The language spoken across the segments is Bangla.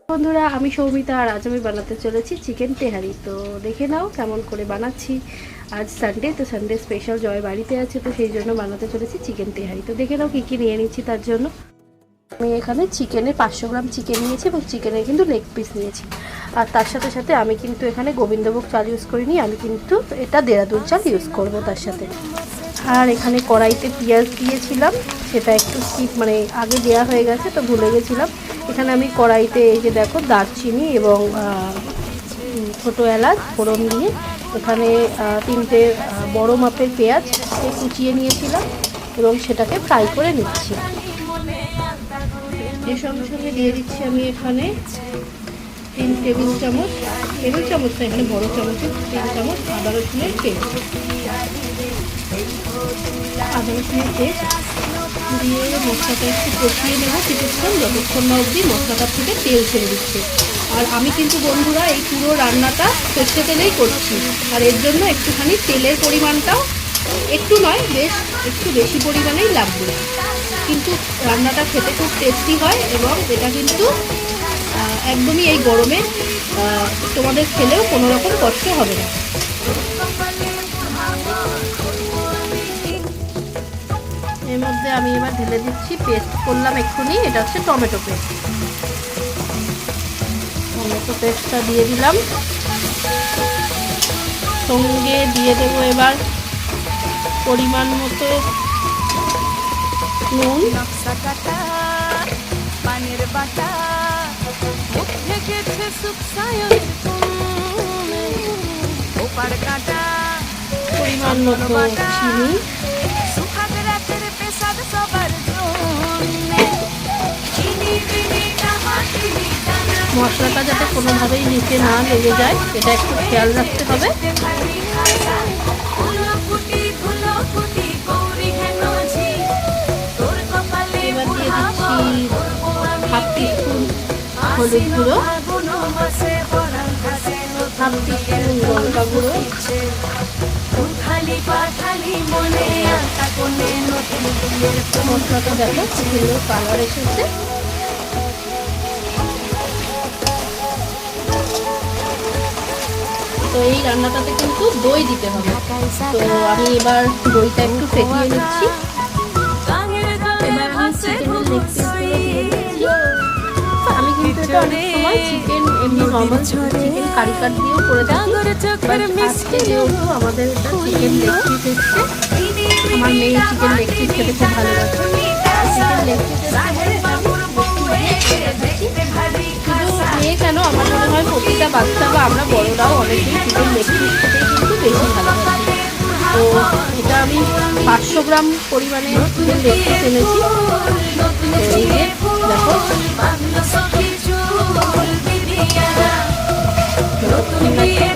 বন্ধুরা, আমি সৌমিতা আর আজ আমি বানাতে চলেছি চিকেন তেহারি। তো দেখে নাও কেমন করে বানাচ্ছি। আজ সানডে, তো সানডে স্পেশাল জয় বাড়িতে আছে, তো সেই জন্য বানাতে চলেছি চিকেন তেহারি। তো দেখে নাও কী কী নিয়ে নিচ্ছি তার জন্য। আমি এখানে চিকেনের 500 গ্রাম চিকেন নিয়েছি এবং চিকেনের কিন্তু লেগ পিস নিয়েছি। আর তার সাথে সাথে আমি কিন্তু এখানে গোবিন্দভোগ চাল ইউজ করিনি, আমি কিন্তু এটা দেরাদুন চাল ইউজ করব তার সাথে। আর এখানে কড়াইতে পেঁয়াজ দিয়েছিলাম, সেটা একটু স্কিপ মানে আগে দেওয়া হয়ে গেছে, তো ভুলে গেছিলাম। এখানে আমি কড়াইতে এই যে দেখো দারচিনি এবং ছোটো এলাচ ফোড়ন দিয়ে এখানে 3টে বড় মাপের পেঁয়াজ কুচিয়ে নিয়েছিলাম এবং সেটাকে ফ্রাই করে নিচ্ছি। এর সঙ্গে সঙ্গে দিয়ে দিচ্ছি আমি এখানে 3 টেবিল চামচ এখানে বড় চামচে 3 চামচ আদা রসুনের পেস্ট দিয়ে মশলাটা একটু কষিয়ে নেবো কিছুক্ষণ, যতক্ষণ না অবধি মশলাটার থেকে তেল ছেড়ে দিচ্ছে। আর আমি কিন্তু বন্ধুরা এই পুরো রান্নাটা সর্ষে তেলেই করছি, আর এর জন্য একটুখানি তেলের পরিমাণটাও একটু নয়, বেশ একটু বেশি পরিমাণেই লাগবে। কিন্তু রান্নাটা খেতে খুব টেস্টি হয় এবং এটা কিন্তু একদমই এই গরমে তোমাদের খেলেও কোনো রকম কষ্ট হবে না। এর মধ্যে আমি এবার ঢেলে দিচ্ছি পেস্ট করলাম এক্ষুনি, এটা হচ্ছে টমেটো পেস্ট। টমেটো পেস্টটা দিয়ে দিলাম, সঙ্গে দিয়ে দেবো এবার পরিমাণ মতো নুন, পানির বাটা পরিমাণ মতো চিনি, মশলাটা যাতে কোনোভাবেই নিচে না লেগে যায় এটা একটু খেয়াল রাখতে হবে। এবার দিয়ে দিচ্ছি হাফ টিস্পুন হলুদ গুঁড়ো, হাফ টিস্পুন লঙ্কা গুঁড়ো, মশলাটা দেখো সুন্দর কালার এসেছে। তো এই রান্নাটাতে কিন্তু দই দিতে হবে, তো আমি এবার দইটা একটু ফেটিয়ে নিচ্ছি। এবার আমি চিকেনের লেগ পিসগুলো দিয়ে দিচ্ছি। আমি কিন্তু এটা অনেক সময় চিকেন এমনি নর্মাল চিকেন কারি কাট দিয়েও করে থাকি, বাট আজকে যেহেতু আমাদের এটা চিকেন লেগ পিস এসছে, আমার মেয়ে চিকেন লেগ পিস খেতে খুব ভালোবাসে। চিকেন লেগ পিসের মেয়ে কেন, আমার মনে হয় প্রতিটা বাচ্চা বা আমরা বড়রাও অনেকেই চিকেন লেগ পিস খেতেই কিন্তু বেশি ভালোবাসি। তো এটা আমি 500 গ্রাম পরিমাণে চিকেন লেগ পিস এনেছি। এই যে দেখো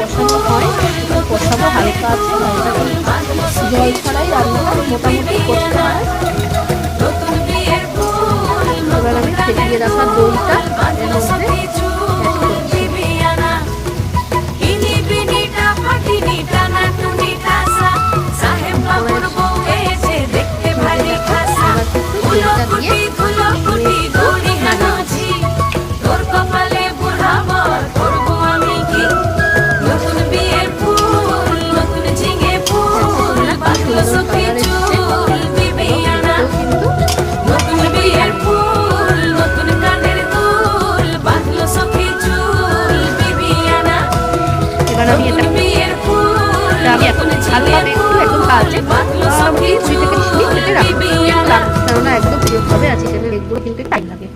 কষানো হয়, কষাবো হালকা আছে, জল ছাড়াই রান্নাটা মোটামুটি করতে হয়। এবার আমি ফেটিয়ে রাখা দইটা এর মধ্যে কেননা একদম প্রিয় হবে, আর চিকেনের লেগগুলো কিন্তু টাইম লাগে।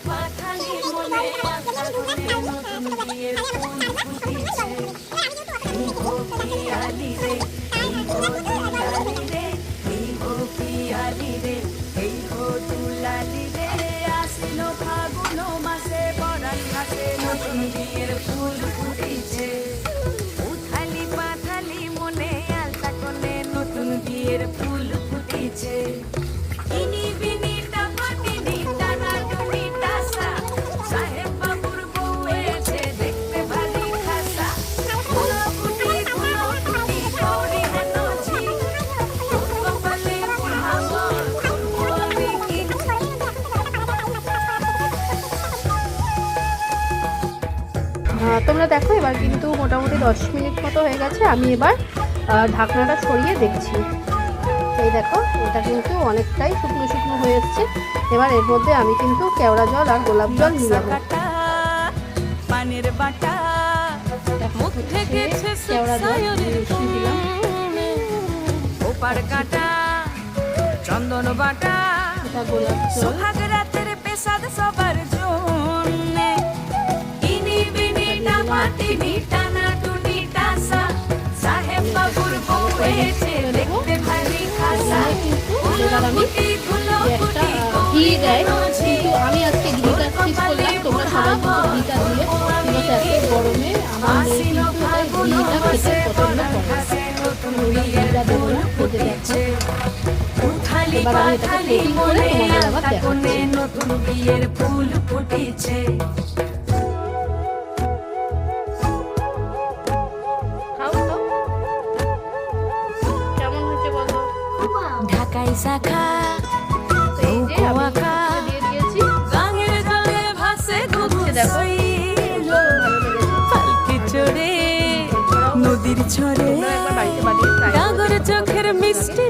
পাথালি মনে নতুন বিয়ের ফুল ফুটেছে উথালি পাথালি মনে আলতা কোণে নতুন বিয়ের ফুল ফুটেছে ইনি বিনি টাপাটিনি টানা টুনি টাসা সাহেব বাবুর বউ এসে দেখতে ভারী খাসা ফুলো ফুটি কৌড়ি হানোছি কপালে ফুলাবো ফুলবি কিনছি তোমরা দেখো এবার কিন্তু মোটামুটি 10 মিনিট মতো হয়ে গেছে। আমি এবার ঢাকনাটা ছড়িয়ে দেখছি। এই দেখো এটা কিন্তু অনেকটাই শুকনো শুকনো হয়ে এসছে। এবার এর মধ্যে আমি কিন্তু কেওড়া জল আর গোলাপ জল নিয়ে নেবো। পানের বাটা মুখ থেকে কেওড়া জল মিশিয়ে দিলাম। ওপার কাটা চন্দন বাটা এটা গোলাপ জল। সোহাগ রাতের পেশাদ সবার জন্যে ইনি বিনি টামাটিনি টানা টুনি টাসা সাহেব বাবুর বউ এসে দেখতে ভারী খাসা এবার আমি একটা ঘি দেয়, কিন্তু আমি আজকে ঘিটা স্কিপ করলাম। তোমরা সবাই কিন্তু ঘিটা দিয়ে তোমরা এত গরমে আমার মেয়ে কিন্তু ঘিটা খেতে পছন্দ করে। ঘিটা দেবো না, খেতে যাচ্ছে। এবার আমি এটাকে প্লেটিং করে তোমাদের আবার দেখাচ্ছি। নতুন বিয়ের ফুল ফুটেছে খাও তো কেমন হয়েছে বলো। ঢাকাই শাখা এই যে আমি দিয়ে দিয়েছি। গাঙের জলে ভাসে ঘুঘু দেখো। শৈল পালকি চড়ে নদীর ছড়ে তোমরা একবার বাড়িতে বানিয়ে try করো। ডাগর চোখের মিষ্টি